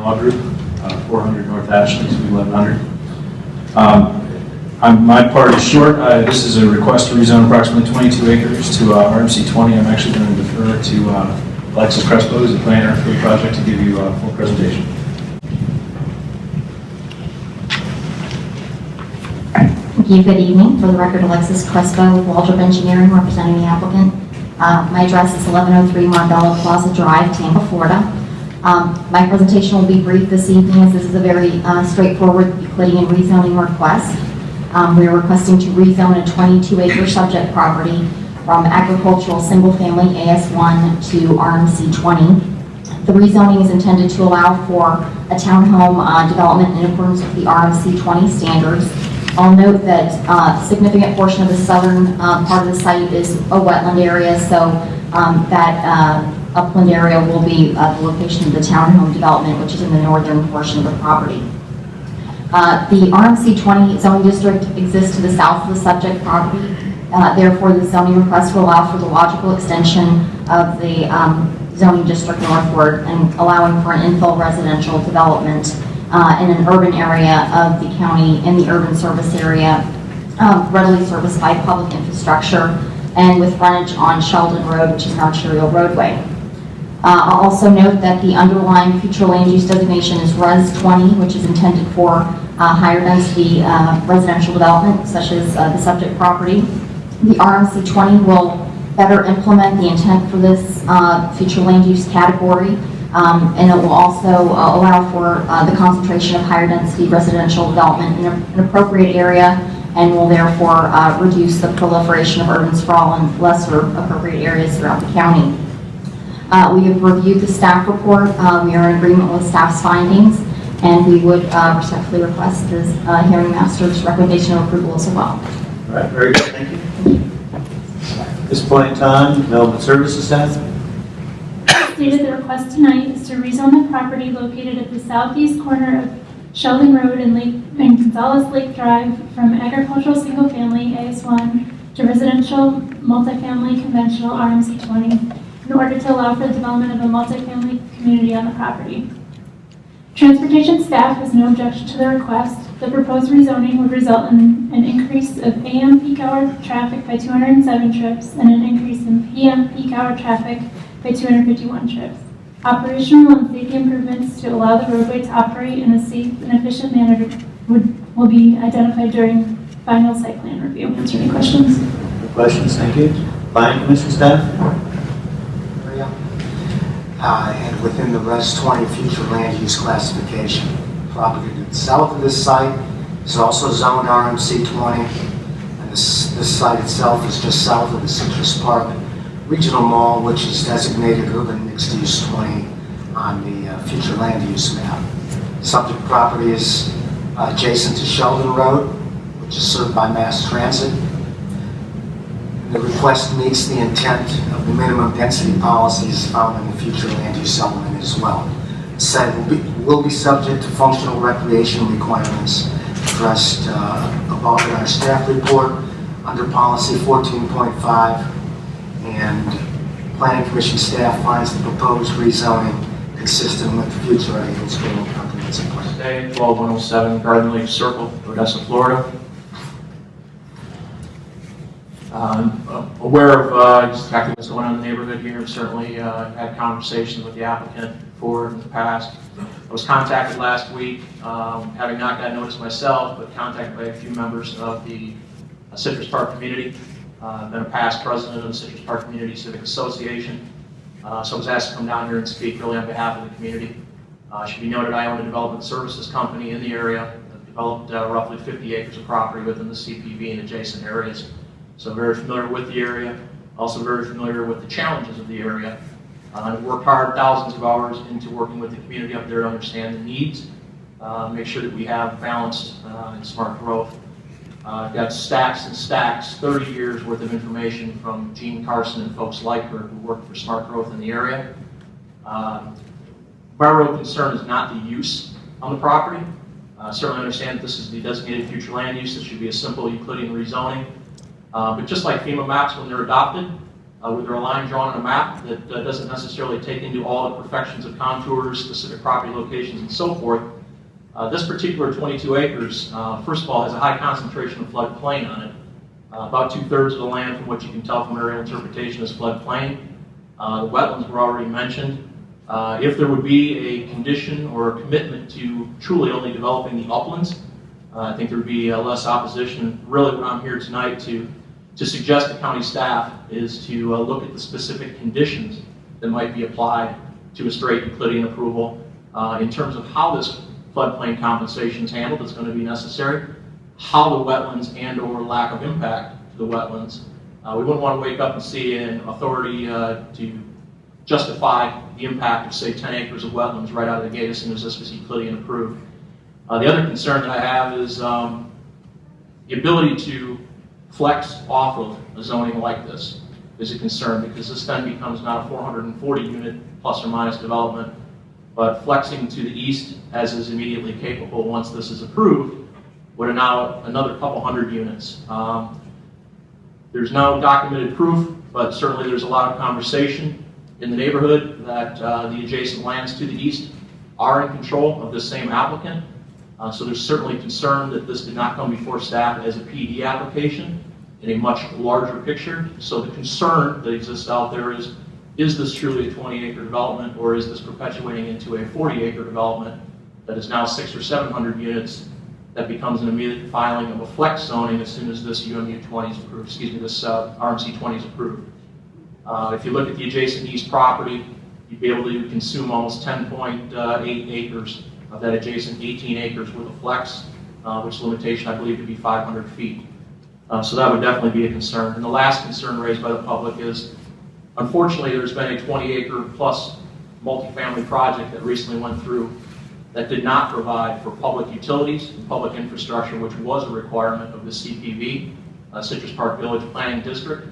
Law Group, 400 North Ashley, Suite 1100. My part is short. This is a request to rezone approximately 22 acres to RMC 20. I'm actually going to defer to Alexis Crespo, who's the planner for the project, to give you a full presentation. Thank you. Good evening. For the record, Alexis Crespo with Waldrop Engineering, representing the applicant. My address is 1103 Marbella Plaza Drive, Tampa, Florida. My presentation will be brief this evening, as this is a very straightforward Euclidean and rezoning request. We are requesting to rezone a 22-acre subject property from agricultural single-family AS1 to RMC 20. The rezoning is intended to allow for a townhome development in accordance with the RMC 20 standards. I'll note that a significant portion of the southern part of the site is a wetland area, so that upland area will be the location of the townhome development, which is in the northern portion of the property. The RMC 20 zoning district exists to the south of the subject property. Therefore, the zoning request will allow for the logical extension of the zoning district northward and allowing for an infill residential development in an urban area of the county, in the urban service area, readily serviced by public infrastructure and with frontage on Sheldon Road, which is an arterial roadway. I'll also note that the underlying future land use designation is Res 20, which is intended for higher density residential development, such as the subject property. The RMC 20 will better implement the intent for this future land use category, and it will also allow for the concentration of higher density residential development in an appropriate area, and will therefore reduce the proliferation of urban sprawl in lesser appropriate areas throughout the county. We have reviewed the staff report. We are in agreement with staff's findings, and we would respectfully request this hearing master's recommendation of approval as well. All right, very good, thank you. At this point in time, Development Services staff. Stated the request tonight is to rezone the property located at the southeast corner of Sheldon Road and Gonzales Lake Drive from agricultural single-family AS1 to residential multifamily conventional RMC 20 in order to allow for the development of a multifamily community on the property. Transportation staff has no objection to the request. The proposed rezoning would result in an increase of AM peak hour traffic by 207 trips and an increase in PM peak hour traffic by 251 trips. Operational and safety improvements to allow the roadway to operate in a safe and efficient manner will be identified during final site plan review. Answer any questions? No questions, thank you. Planning Commission staff. And within the Res 20 future land use classification. Property to the south of this site is also zoned RMC 20, and this site itself is just south of the Citrus Park Regional Mall, which is designated urban mixed use 20 on the future land use map. Subject property is adjacent to Sheldon Road, which is served by mass transit. The request meets the intent of the minimum density policies found in the future land use element as well. The site will be subject to functional recreation requirements addressed above in our staff report under policy 14.5, and Planning Commission staff finds the proposed rezoning consistent with the future agricultural comprehensive plan. Today, 12107 Garden Lake Circle, Odessa, Florida. Aware of exactly what's going on in the neighborhood here. Certainly had conversations with the applicant before in the past. I was contacted last week, having not gotten notice myself, but contacted by a few members of the Citrus Park community. I've been a past president of the Citrus Park Community Civic Association, so I was asked to come down here and speak really on behalf of the community. Should be noted I own a development services company in the area. I've developed roughly 50 acres of property within the CPV and adjacent areas. So very familiar with the area, also very familiar with the challenges of the area. I've worked hard, thousands of hours into working with the community up there to understand the needs, make sure that we have balanced and smart growth. I've got stacks and stacks, 30 years worth of information from Gene Carson and folks like her who work for smart growth in the area. My real concern is not the use on the property. Certainly understand that this is the designated future land use. This should be a simple Euclidean rezoning. But just like FEMA maps when they're adopted, where there are lines drawn on a map that doesn't necessarily take into all the perfections of contours, specific property locations, and so forth. This particular 22 acres, first of all, has a high concentration of floodplain on it. About 2/3 of the land, from what you can tell from aerial interpretation, is floodplain. The wetlands were already mentioned. If there would be a condition or a commitment to truly only developing the uplands, I think there would be less opposition. Really what I'm here tonight to suggest to county staff is to look at the specific conditions that might be applied to a straight Euclidean approval in terms of how this floodplain compensation is handled. It's going to be necessary, how the wetlands and or lack of impact to the wetlands. We wouldn't want to wake up and see an authority to justify the impact of, say, 10 acres of wetlands right out of the gate as soon as this was Euclidean approved. The other concern that I have is the ability to flex off of a zoning like this is a concern, because this then becomes not a 440 unit plus or minus development, but flexing to the east, as is immediately capable once this is approved, would allow another couple hundred units. There's no documented proof, but certainly there's a lot of conversation in the neighborhood that the adjacent lands to the east are in control of this same applicant. So there's certainly concern that this did not come before staff as a PD application in a much larger picture. So the concern that exists out there is this truly a 20-acre development, or is this perpetuating into a 40-acre development that is now 600 or 700 units that becomes an immediate filing of a flex zoning as soon as this UMU 20 is approved, excuse me, this RMC 20 is approved. If you look at the adjacent east property, you'd be able to consume almost 10.8 acres of that adjacent 18 acres with a flex, which limitation I believe to be 500 feet. So that would definitely be a concern. And the last concern raised by the public is, unfortunately, there's been a 20-acre plus multifamily project that recently went through that did not provide for public utilities and public infrastructure, which was a requirement of the CPV, Citrus Park Village Planning District.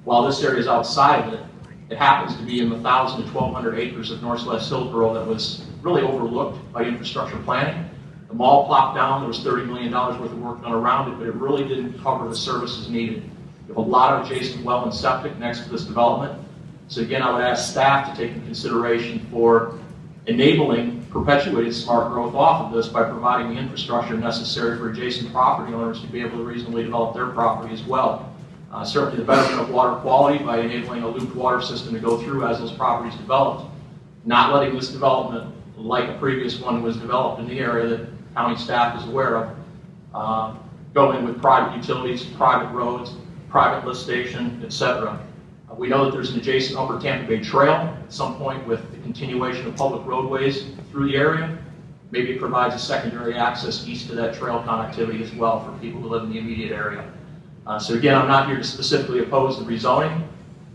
While this area is outside of it, it happens to be in the 1,000 to 1,200 acres of Northwest Hillsborough that was really overlooked by infrastructure planning. The mall plopped down, there was $30 million worth of work done around it, but it really didn't cover the services needed. You have a lot of adjacent well and septic next to this development. So again, I would ask staff to take into consideration for enabling perpetuated smart growth off of this by providing the infrastructure necessary for adjacent property owners to be able to reasonably develop their property as well. Certainly the betterment of water quality by enabling a looped water system to go through as those properties developed. Not letting this development, like a previous one was developed in the area that county staff is aware of, go in with private utilities, private roads, private lift station, etc. We know that there's an adjacent Upper Tampa Bay Trail at some point with the continuation of public roadways through the area. Maybe it provides a secondary access east to that trail connectivity as well for people who live in the immediate area. So again, I'm not here to specifically oppose the rezoning.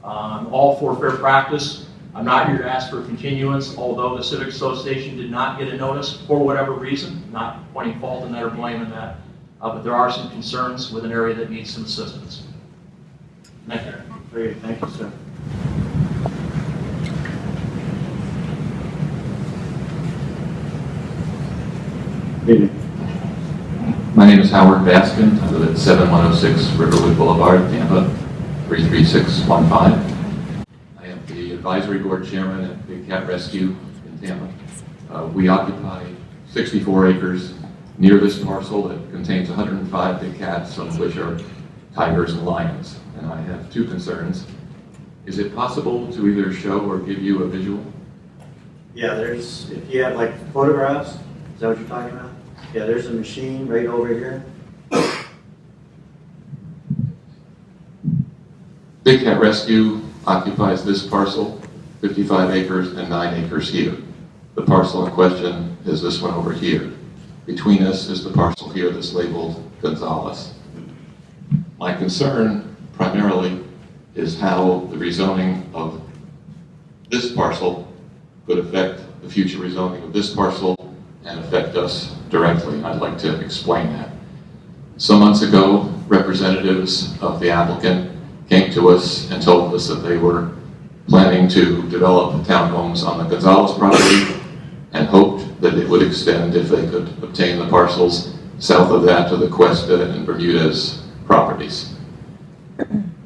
I'm all for fair practice. I'm not here to ask for a continuance, although the Civic Association did not get a notice for whatever reason, not pointing fault in that or blaming that. But there are some concerns with an area that needs some assistance. Thank you. Great, thank you, sir. My name is Howard Baskin. I live at 7106 Riverwood Boulevard, Tampa, 33615. I am the advisory board chairman at Big Cat Rescue in Tampa. We occupy 64 acres near this parcel that contains 105 big cats, some of which are tigers and lions. And I have two concerns. Is it possible to either show or give you a visual? Yeah, if you have like photographs, is that what you're talking about? Yeah, there's a machine right over here. Big Cat Rescue occupies this parcel, 55 acres and 9 acres here. The parcel in question is this one over here. Between us is the parcel here that's labeled Gonzalez. My concern primarily is how the rezoning of this parcel could affect the future rezoning of this parcel and affect us directly. I'd like to explain that. Some months ago, representatives of the applicant came to us and told us that they were planning to develop townhomes on the Gonzalez property and hoped that it would extend, if they could obtain the parcels south of that, to the Cuesta and Bermudez properties.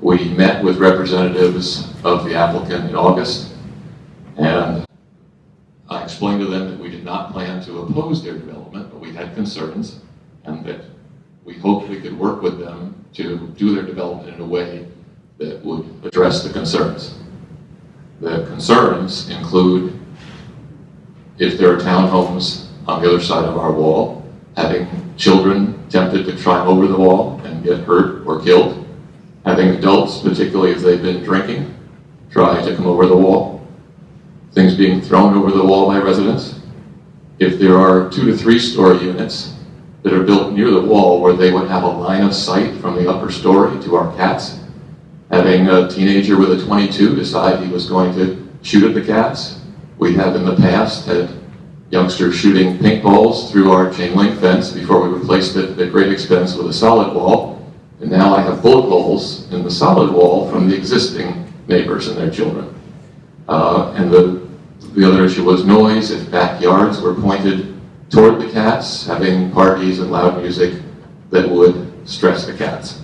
We We met with representatives of the applicant in August, and I explained to them that we did not plan to oppose their development, but we had concerns, and that we hoped we could work with them to do their development in a way that would address the concerns. The concerns include if there are townhomes on the other side of our wall, having children tempted to climb over the wall and get hurt or killed, having adults, particularly if they've been drinking, try to come over the wall, things being thrown over the wall by residents. If there are 2 to 3 story units that are built near the wall where they would have a line of sight from the upper story to our cats, having a teenager with a .22 decide he was going to shoot at the cats. We have in the past had youngsters shooting paintballs through our chain link fence before we replaced it at great expense with a solid wall. And now I have bullet holes in the solid wall from the existing neighbors and their children. And the other issue was noise. If backyards were pointed toward the cats, having parties and loud music that would stress the cats.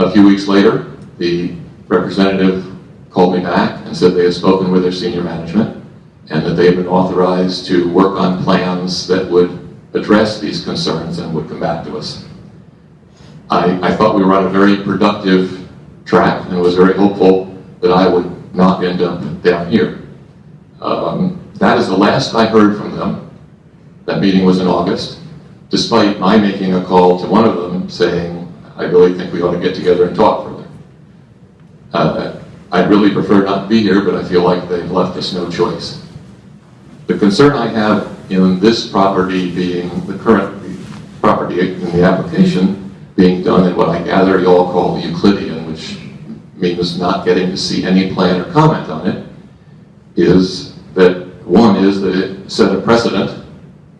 A few weeks later, the representative called me back and said they had spoken with their senior management and that they had been authorized to work on plans that would address these concerns and would come back to us. I thought we were on a very productive track and was very hopeful that I would not end up down here. That is the last I heard from them. That meeting was in August, despite my making a call to one of them saying, I really think we ought to get together and talk further. I'd really prefer not to be here, but I feel like they've left us no choice. The concern I have in this property being the current property in the application being done in what I gather you all call Euclidean, which means not getting to see any plan or comment on it, is that one is that it set a precedent,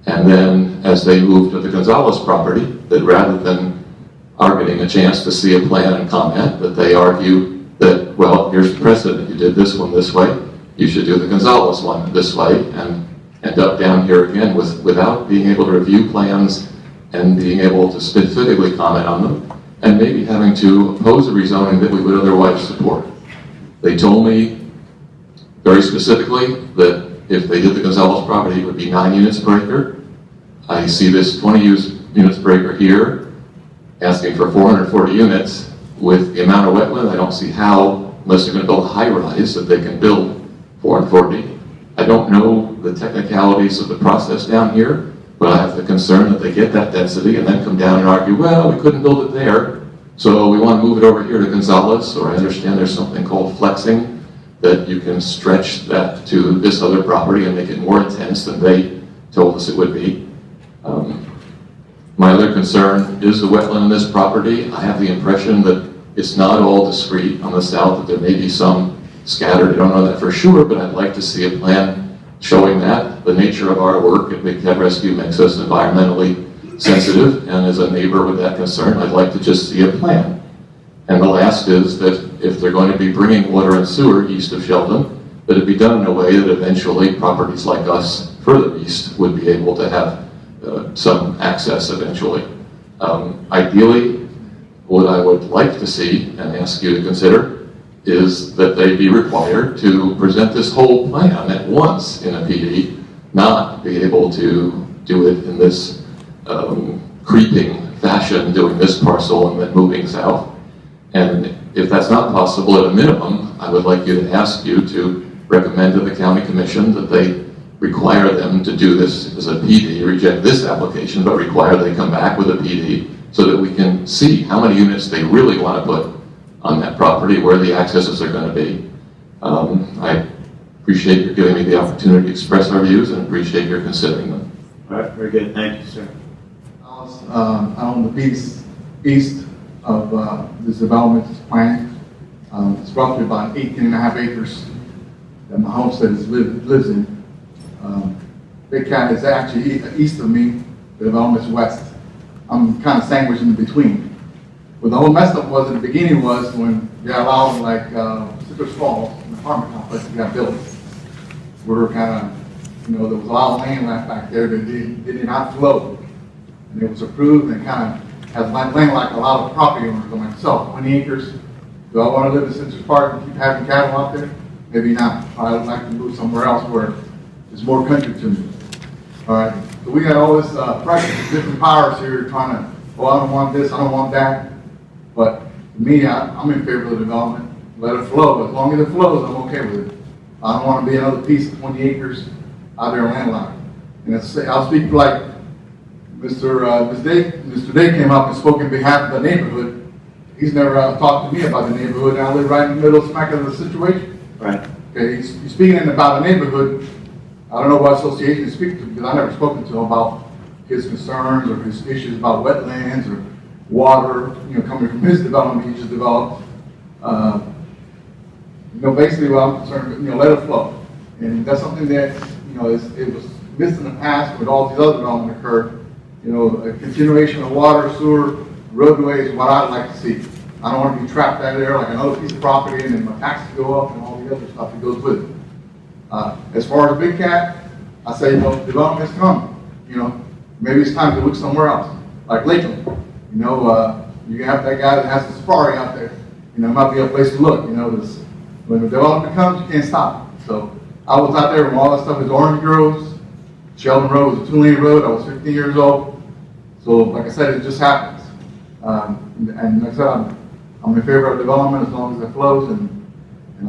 and then as they moved to the Gonzalez property, that rather than are getting a chance to see a plan and comment, that they argue that, well, here's the precedent, you did this one this way, you should do the Gonzalez one this way, and end up down here again without being able to review plans and being able to specifically comment on them, and maybe having to oppose a rezoning that we would otherwise support. They told me very specifically that if they did the Gonzalez property, it would be 9 units per acre. I see this 20 units per acre here, asking for 440 units. With the amount of wetland, I don't see how, unless they're going to build a high rise, that they can build 440. I don't know the technicalities of the process down here, but I have the concern that they get that density and then come down and argue, well, we couldn't build it there, so we want to move it over here to Gonzalez, or I understand there's something called flexing, that you can stretch that to this other property and make it more intense than they told us it would be. My other concern is the wetland in this property. I have the impression that it's not all discrete on the south, that there may be some scattered. I don't know that for sure, but I'd like to see a plan showing that. The nature of our work at Big Cat Rescue makes us environmentally sensitive, and as a neighbor with that concern, I'd like to just see a plan. And the last is that if they're going to be bringing water and sewer east of Sheldon, that it be done in a way that eventually properties like us further east would be able to have some access eventually. Ideally, what I would like to see and ask you to consider is that they be required to present this whole plan at once in a PD, not be able to do it in this creeping fashion, doing this parcel and then moving south. And if that's not possible, at a minimum, I would like you to ask you to recommend to the county commission that they require them to do this as a PD, reject this application, but require they come back with a PD so that we can see how many units they really want to put on that property, where the accesses are going to be. I appreciate your giving me the opportunity to express our views and appreciate your considering them. All right, very good. Thank you, sir. On the east of this development plan. It's roughly about 18.5 acres that my homestead lives in. Big Cat is actually east of me, the development's west. I'm kind of sandwiched in between. What the whole mess up was in the beginning was when they allowed like Citrus Falls, an apartment complex that got built. We were kind of, there was a lot of land left back there that did not flow. And it was approved and kind of has land like a lot of property owners like myself, 20 acres Do I want to live in Citrus Park and keep having cattle out there? Maybe not. I would like to move somewhere else where there's more country to me. All right. So we got all this pressure from different powers here trying to, oh, I don't want this, I don't want that. But to me, I'm in favor of the development. Let it flow. As long as it flows, I'm okay with it. I don't want to be another piece of 20 acres out there landlocked. And I'll speak for like Mr. Day came up and spoke in behalf of the neighborhood. He's never talked to me about the neighborhood, and I live right in the middle smack of the situation. Right. Okay, he's speaking about a neighborhood. I don't know what association he's speaking to, because I never spoken to him about his concerns or his issues about wetlands or water, coming from his development he just developed. Basically what I'm concerned with, let it flow. And that's something that, it was missed in the past with all these other development occurred. A continuation of water, sewer, roadways is what I'd like to see. I don't want to be trapped out there like another piece of property and then my taxes go up and all the other stuff that goes with it. As far as Big Cat, I say, development's coming. Maybe it's time to look somewhere else, like Lakeland. You have that guy that has the safari out there. It might be a place to look. When the development comes, you can't stop it. So I was out there when all that stuff is orange groves. Sheldon Road was a 2-lane road. I was 15 years old. So like I said, it just happens. And like I said, I'm in favor of development as long as it flows, and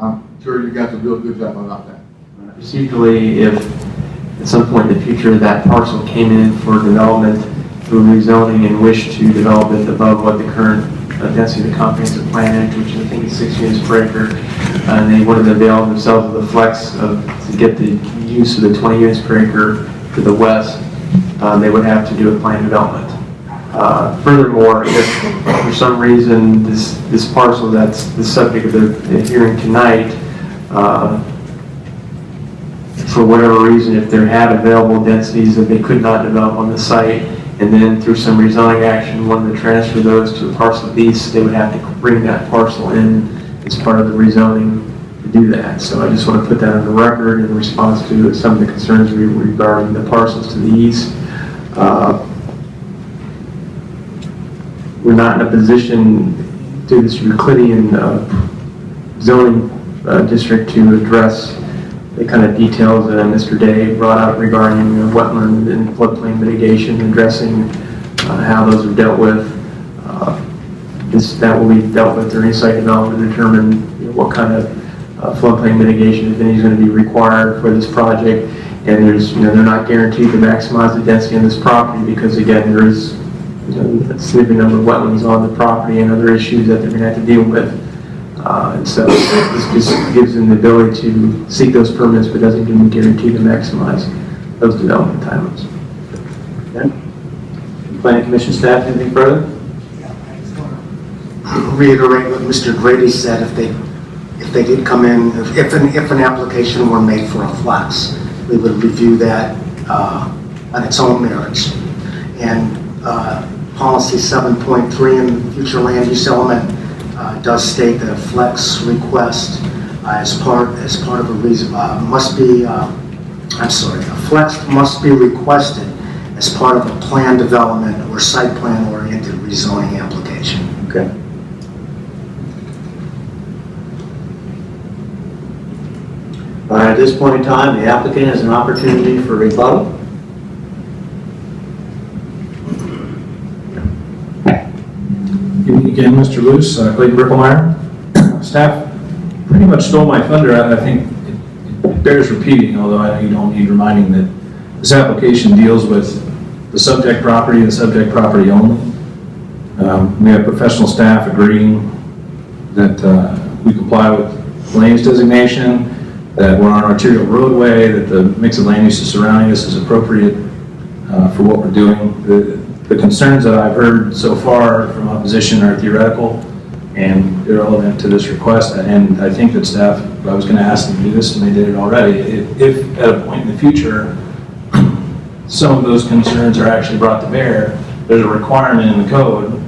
I'm sure you guys will do a good job about that. Procedurally, if at some point in the future that parcel came in for development through rezoning and wished to develop it above what the current density of the comprehensive plan is, which I think is 6 units per acre, and they wanted to avail themselves of the flex to get the use of the 20 units per acre to the west, they would have to do a planned development. Furthermore, if for some reason this parcel that's the subject of the hearing tonight, for whatever reason, if there had available densities that they could not develop on the site, and then through some rezoning action wanted to transfer those to a parcel east, they would have to bring that parcel in as part of the rezoning to do that. So I just want to put that on the record in response to some of the concerns regarding the parcels to the east. We're not in a position through this Euclidean zoning district to address the kind of details that Mr. Day brought out regarding wetland and floodplain mitigation, addressing how those are dealt with. That will be dealt with during site development to determine what kind of floodplain mitigation, if any, is going to be required for this project. And they're not guaranteed to maximize the density on this property because, again, there is a significant number of wetlands on the property and other issues that they're going to have to deal with. And so this just gives them the ability to seek those permits, but doesn't give them a guarantee to maximize those development timelines. Okay. Planning Commission staff, anything further? Reiterate what Mr. Grady said. If they did come in, if an application were made for a flex, we would review that on its own merits. And policy 7.3 in future land use element does state that a flex request as part of a reason a flex must be requested as part of a plan development or site plan oriented rezoning application. Okay. All right, at this point in time, the applicant has an opportunity for rebuttal. Again, Mr. Luce, Clayton Bricklemeyer. Staff pretty much stole my thunder. I think it bears repeating, although I know you don't need reminding, that this application deals with the subject property and the subject property only. We have professional staff agreeing that we comply with land use designation, that we're on an arterial roadway, that the mix of land uses surrounding us is appropriate for what we're doing. The concerns that I've heard so far from opposition are theoretical and irrelevant to this request, and I think that staff, I was going to ask them to do this and they did it already. If at a point in the future some of those concerns are actually brought to bear, there's a requirement in the code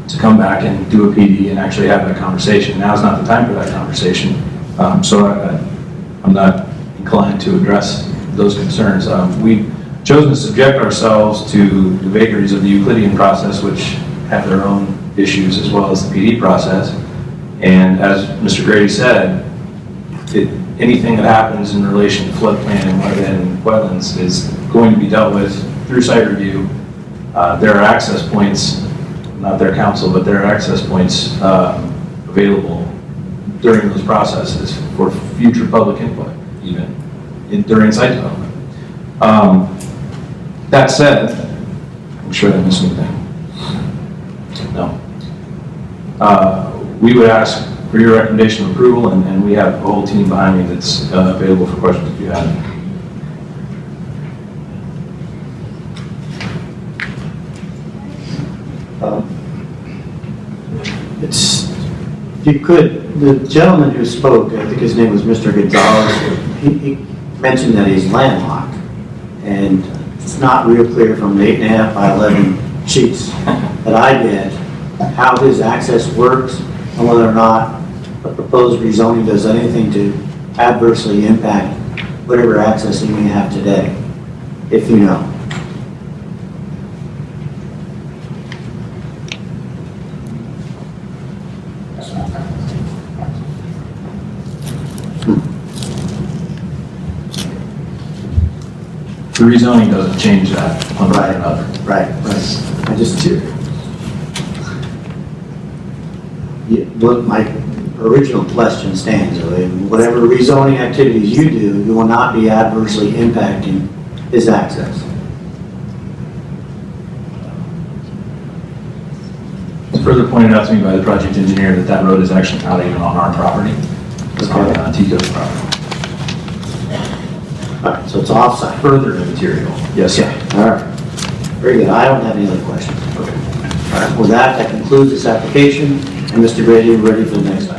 to come back and do a PD and actually have that conversation. Now's not the time for that conversation, so I'm not inclined to address those concerns. We've chosen to subject ourselves to the vagaries of the Euclidean process, which have their own issues, as well as the PD process. And as Mr. Grady said, anything that happens in relation to floodplain and wetlands is going to be dealt with through site review. There are access points, not their council, but there are access points available during those processes for future public input, even during site development. That said, I'm sure I missed anything. No. We would ask for your recommendation of approval, and we have a whole team behind me that's available for questions if you have any. If you could, the gentleman who spoke, I think his name was Mr. Gonzalez, he mentioned that he's landlocked. And it's not real clear from the 8.5 by 11 sheets that I get how his access works and whether or not the proposed rezoning does anything to adversely impact whatever access he may have today, if you know. The rezoning doesn't change that one way or another. Right. I just, my original question stands. Whatever rezoning activities you do, you will not be adversely impacting his access. It's further pointed out to me by the project engineer that that road is actually not even on our property. It's on Tico's property. All right, so it's offsite. Further immaterial. Yes, sir. All right. Very good. I don't have any other questions. Okay. All right. With that concludes this application. And Mr. Grady, we're ready for the next item.